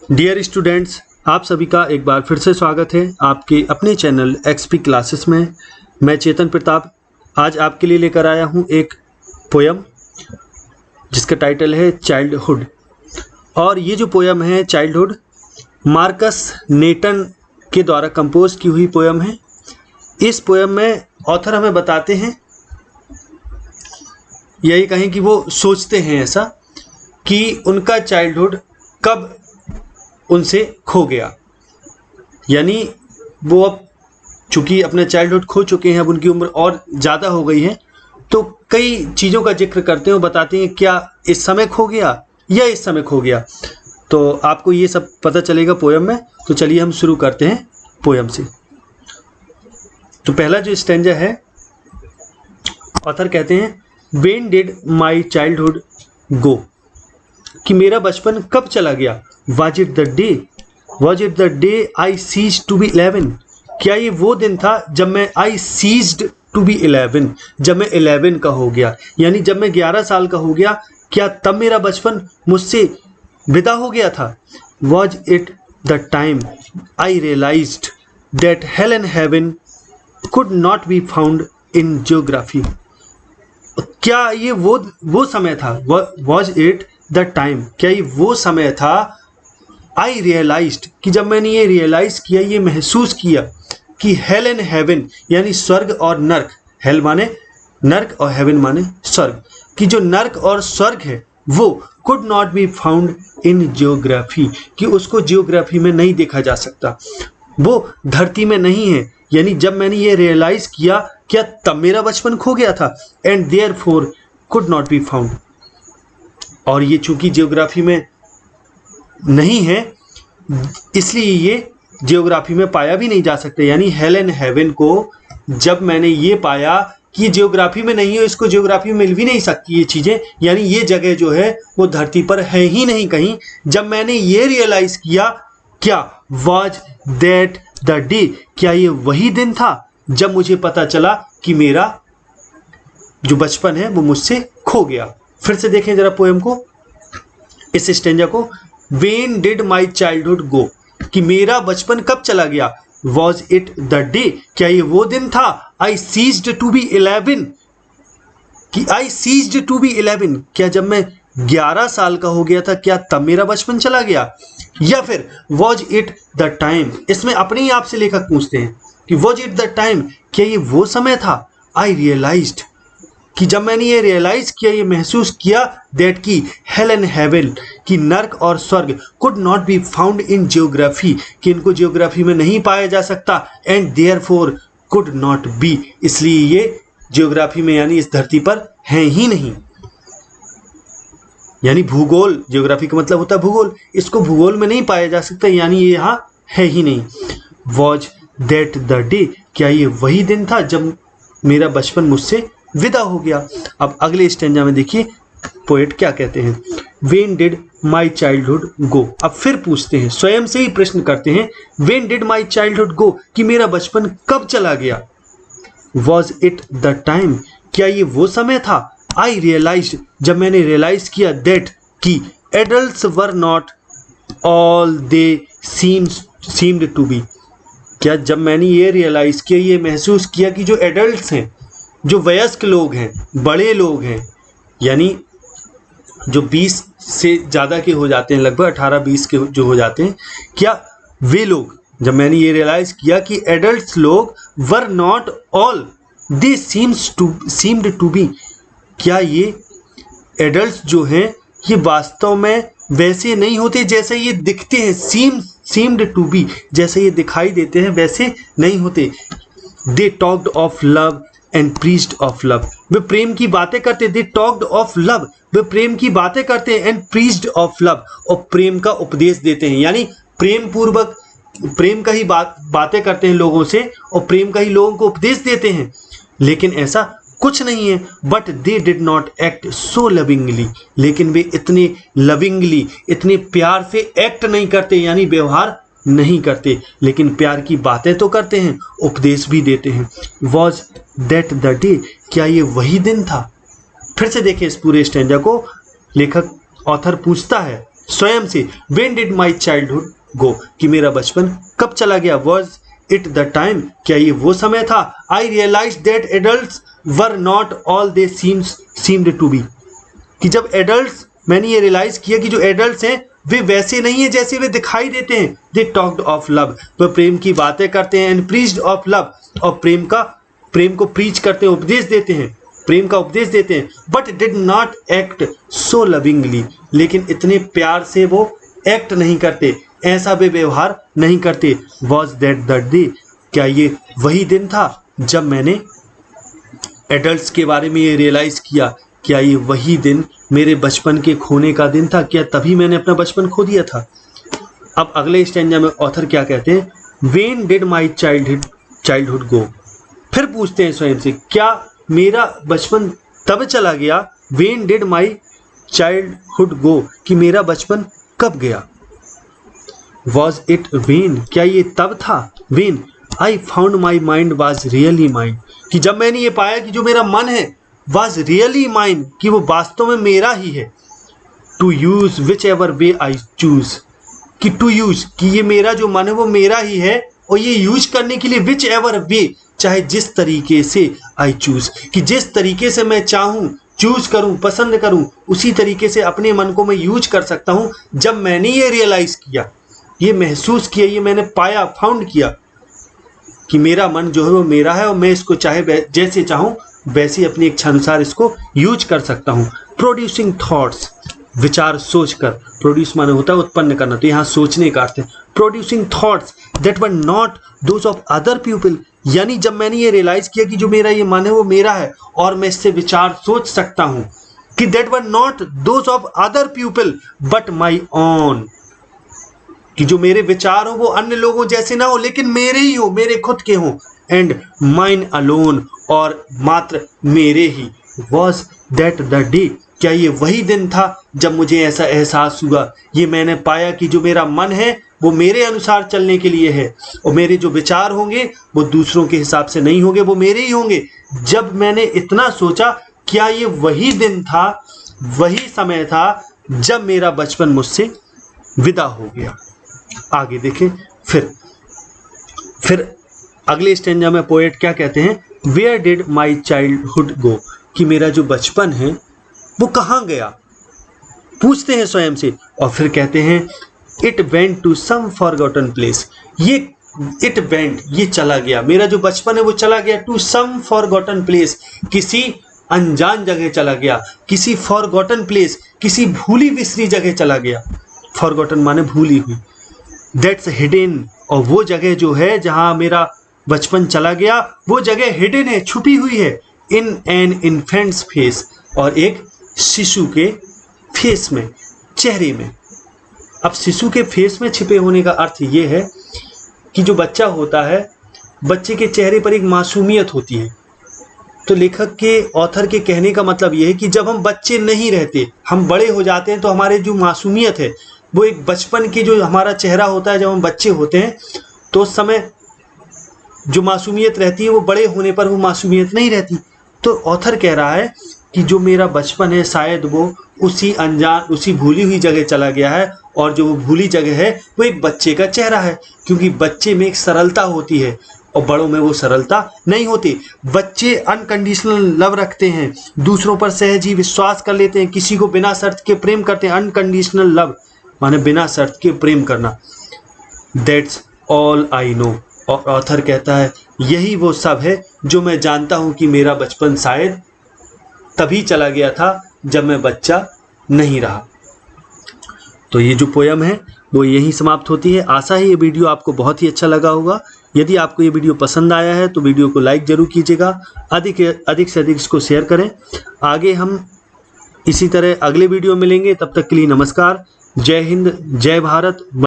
Dear students, आप सभी का एक बार फिर से स्वागत है आपके अपने चैनल एक्सपी क्लासेस में। मैं चेतन प्रताप आज आपके लिए लेकर आया हूं एक पोयम जिसका टाइटल है चाइल्डहुड। और ये जो पोयम है चाइल्डहुड मार्कस नेटन के द्वारा कंपोज की हुई पोयम है। इस पोयम में ऑथर हमें बताते हैं, यही कहें कि वो सोचते हैं ऐसा कि उनका चाइल्डहुड कब उनसे खो गया। यानी वो अब चूंकि अपना चाइल्डहुड खो चुके हैं, अब उनकी उम्र और ज़्यादा हो गई है, तो कई चीज़ों का जिक्र करते हैं, बताते हैं क्या इस समय खो गया या इस समय खो गया। तो आपको ये सब पता चलेगा पोयम में। तो चलिए हम शुरू करते हैं पोयम से। तो पहला जो स्टैंजा है, ऑथर कहते हैं, when did my childhood go, कि मेरा बचपन कब चला गया। Was it the day I ceased to be 11? क्या ये वो दिन था जब मैं I ceased to be 11, जब मैं 11 का हो गया, यानी जब मैं 11 साल का हो गया, क्या तब मेरा बचपन मुझसे विदा हो गया था। Was it the time I realized that hell and heaven could not be found in geography? क्या ये वो समय था। Was it the time, क्या ये वो समय था I realized, कि जब मैंने ये रियलाइज किया, ये महसूस किया कि हेल एंड हेवन, यानी स्वर्ग और नर्क, हेल माने नर्क और हेवन माने स्वर्ग, कि जो नर्क और स्वर्ग है वो could not be found in geography, कि उसको जियोग्राफी में नहीं देखा जा सकता, वो धरती में नहीं है। यानी जब मैंने ये रियलाइज किया, क्या तब मेरा बचपन खो गया था। And therefore could not be found, और ये चूंकि जियोग्राफी में नहीं है इसलिए ये जियोग्राफी में पाया भी नहीं जा सकता। यानी हेल एंड हेवन को जब मैंने ये पाया कि जियोग्राफी में नहीं है, इसको जियोग्राफी में मिल भी नहीं सकती ये चीज़ें, यानी ये जगह जो है वो धरती पर है ही नहीं कहीं। जब मैंने ये रियलाइज किया, क्या वाज दैट द डे, क्या ये वही दिन था जब मुझे पता चला कि मेरा जो बचपन है वो मुझसे खो गया। फिर से देखें जरा पोएम को, इस स्टेंजा को। When did my childhood go, कि मेरा बचपन कब चला गया। Was it the day, क्या ये वो दिन था I ceased to be 11, कि I ceased to be 11, क्या जब मैं 11 साल का हो गया था, क्या तब मेरा बचपन चला गया। या फिर was it the time, इसमें अपने ही आप से लेखक पूछते हैं कि was it the time, क्या ये वो समय था I realized, कि जब मैंने ये रियलाइज किया, ये महसूस किया, दैट की हेल एंड हेवन, कि नर्क और स्वर्ग could not be found in geography, कि इनको जियोग्राफी में नहीं पाया जा सकता। And therefore could not be, इसलिए ये जियोग्राफी में यानी इस धरती पर हैं ही नहीं। यानी भूगोल, जियोग्राफी का मतलब होता है भूगोल, इसको भूगोल में नहीं पाया जा सकता, यानी ये यहाँ है ही नहीं। वॉज दैट द डे, क्या ये वही दिन था जब मेरा बचपन मुझसे विदा हो गया। अब अगले स्टेंजा में देखिए पोएट क्या कहते हैं, व्हेन डिड माई चाइल्डहुड गो। अब फिर पूछते हैं, स्वयं से ही प्रश्न करते हैं, when did my childhood go, कि मेरा बचपन कब चला गया। वॉज इट द टाइम, क्या ये वो समय था आई रियलाइज्ड, जब मैंने रियलाइज किया, दैट कि adults were not all they seemed to be, क्या जब मैंने ये रियलाइज किया, ये महसूस किया कि जो एडल्ट्स हैं, जो वयस्क लोग हैं, बड़े लोग हैं, यानी जो 20 से ज़्यादा के हो जाते हैं, लगभग 18-20 के जो हो जाते हैं, क्या वे लोग, जब मैंने ये रियलाइज़ किया कि एडल्ट्स लोग were not all they seemed to be, क्या ये एडल्ट्स जो हैं ये वास्तव में वैसे नहीं होते जैसे ये दिखते हैं। सीम्ड टू बी, जैसे ये दिखाई देते हैं वैसे नहीं होते। They talked of love and preached of love, वे प्रेम की बातें करते। दे टॉक्ड ऑफ लव, वे प्रेम की बातें करते हैं। एंड प्रीच्ड ऑफ लव, और प्रेम का उपदेश देते हैं, यानी प्रेम पूर्वक प्रेम का ही बातें करते हैं लोगों से, और प्रेम का ही लोगों को उपदेश देते हैं। लेकिन ऐसा कुछ नहीं है। But they did not act so lovingly, लेकिन वे इतने लविंगली, इतने प्यार से एक्ट नहीं करते, यानी व्यवहार नहीं करते, लेकिन प्यार की बातें तो करते हैं, उपदेश भी देते हैं। वॉज दैट द डे, क्या ये वही दिन था। फिर से देखिए इस पूरे स्टैंजा को, लेखक ऑथर पूछता है स्वयं से, when did my childhood go, कि मेरा बचपन कब चला गया, वॉज इट द टाइम, क्या ये वो समय था, I realise that adults were not all they seemed to be, कि जब एडल्ट्स, मैंने ये रियलाइज किया कि जो एडल्ट्स हैं वे वैसे नहीं है जैसे वे दिखाई देते हैं। दे टॉक्ड ऑफ लव, वह प्रेम की बातें करते हैं, एंड प्रीच्ड ऑफ लव, और प्रेम को प्रीच करते हैं, उपदेश देते हैं, प्रेम का उपदेश देते हैं, but did not act so lovingly, लेकिन इतने प्यार से वो एक्ट नहीं करते, ऐसा वे व्यवहार नहीं करते। वॉज दैट द डे, क्या ये वही दिन था जब मैंने एडल्ट्स के बारे में ये रियलाइज किया, क्या ये वही दिन मेरे बचपन के खोने का दिन था, क्या तभी मैंने अपना बचपन खो दिया था। अब अगले स्टैंजा में ऑथर क्या कहते हैं, व्हेन डिड माई चाइल्डहुड गो, फिर पूछते हैं स्वयं से, क्या मेरा बचपन तब चला गया, when did my childhood go, कि मेरा बचपन कब गया। वॉज इट व्हेन, क्या ये तब था, when I found my mind was really mind, कि जब मैंने ये पाया कि जो मेरा मन है वॉज रियली माइंड, कि वो वास्तव में मेरा ही है। To use whichever way I choose, कि टू यूज, कि ये मेरा जो मन है वो मेरा ही है, और ये यूज करने के लिए विच एवर वे, चाहे जिस तरीके से आई चूज, कि जिस तरीके से मैं चाहूँ, चूज करूँ, पसंद करूँ, उसी तरीके से अपने मन को मैं यूज कर सकता हूँ। जब मैंने ये रियलाइज किया, ये महसूस किया, ये मैंने पाया, फाउंड किया कि मेरा मन जो है वो मेरा है, और मैं इसको चाहे जैसे चाहूँ वैसे अपनी इच्छा अनुसार इसको यूज कर सकता हूँ। प्रोड्यूसिंग थॉट्स, विचार सोचकर, प्रोड्यूस माने होता है उत्पन्न करना, तो यहाँ सोचने का अर्थ है। Producing thoughts that were not those of other people, यानी जब मैंने ये रियलाइज किया कि जो मेरा ये मन है वो मेरा है, और मैं इससे विचार सोच सकता हूँ, कि that were not those of other people but my own, कि जो मेरे विचार हो वो अन्य लोगों जैसे ना हो, लेकिन मेरे ही हो, मेरे खुद के हो। एंड माइन अलोन, और मात्र मेरे ही। वॉज दैट द डे, क्या ये वही दिन था जब मुझे ऐसा एहसास हुआ, ये मैंने पाया कि जो मेरा मन है वो मेरे अनुसार चलने के लिए है, और मेरे जो विचार होंगे वो दूसरों के हिसाब से नहीं होंगे, वो मेरे ही होंगे। जब मैंने इतना सोचा, क्या ये वही दिन था, वही समय था जब मेरा बचपन मुझसे विदा हो गया। आगे देखें, फिर अगले स्टेंजा में पोएट क्या कहते हैं, where did my childhood go, कि मेरा जो बचपन है वो कहाँ गया, पूछते हैं स्वयं से। और फिर कहते हैं, it went to some forgotten place, ये इट वेंट, ये चला गया, मेरा जो बचपन है वो चला गया टू सम फॉरगॉटन प्लेस, किसी अनजान जगह चला गया, किसी फॉरगॉटन प्लेस, किसी भूली बिसरी जगह चला गया। फॉरगॉटन माने भूली हुई। दैट्स हिडन, और वो जगह जो है जहाँ मेरा बचपन चला गया, वो जगह हिडन है, छुपी हुई है, इन एन इन्फेंट्स फेस, और एक शिशु के फेस में, चेहरे में। अब शिशु के फेस में छिपे होने का अर्थ ये है कि जो बच्चा होता है, बच्चे के चेहरे पर एक मासूमियत होती है। तो लेखक के, ऑथर के कहने का मतलब ये है कि जब हम बच्चे नहीं रहते, हम बड़े हो जाते हैं, तो हमारे जो मासूमियत है वो एक बचपन के जो हमारा चेहरा होता है जब हम बच्चे होते हैं, तो उस समय जो मासूमियत रहती है वो बड़े होने पर वो मासूमियत नहीं रहती। तो ऑथर कह रहा है कि जो मेरा बचपन है शायद वो उसी अनजान, उसी भूली हुई जगह चला गया है, और जो वो भूली जगह है वो एक बच्चे का चेहरा है, क्योंकि बच्चे में एक सरलता होती है और बड़ों में वो सरलता नहीं होती। बच्चे अनकंडीशनल लव रखते हैं, दूसरों पर सहज ही विश्वास कर लेते हैं, किसी को बिना शर्त के प्रेम करते हैं। अनकंडीशनल लव माने बिना शर्त के प्रेम करना। दैट्स ऑल आई नो, और ऑथर कहता है यही वो सब है जो मैं जानता हूँ कि मेरा बचपन शायद तभी चला गया था जब मैं बच्चा नहीं रहा। तो ये जो पोयम है वो यहीं समाप्त होती है। आशा है ये वीडियो आपको बहुत ही अच्छा लगा होगा। यदि आपको ये वीडियो पसंद आया है तो वीडियो को लाइक ज़रूर कीजिएगा, अधिक से अधिक इसको शेयर करें। आगे हम इसी तरह अगले वीडियो मिलेंगे, तब तक के लिए नमस्कार। जय हिंद, जय भारत।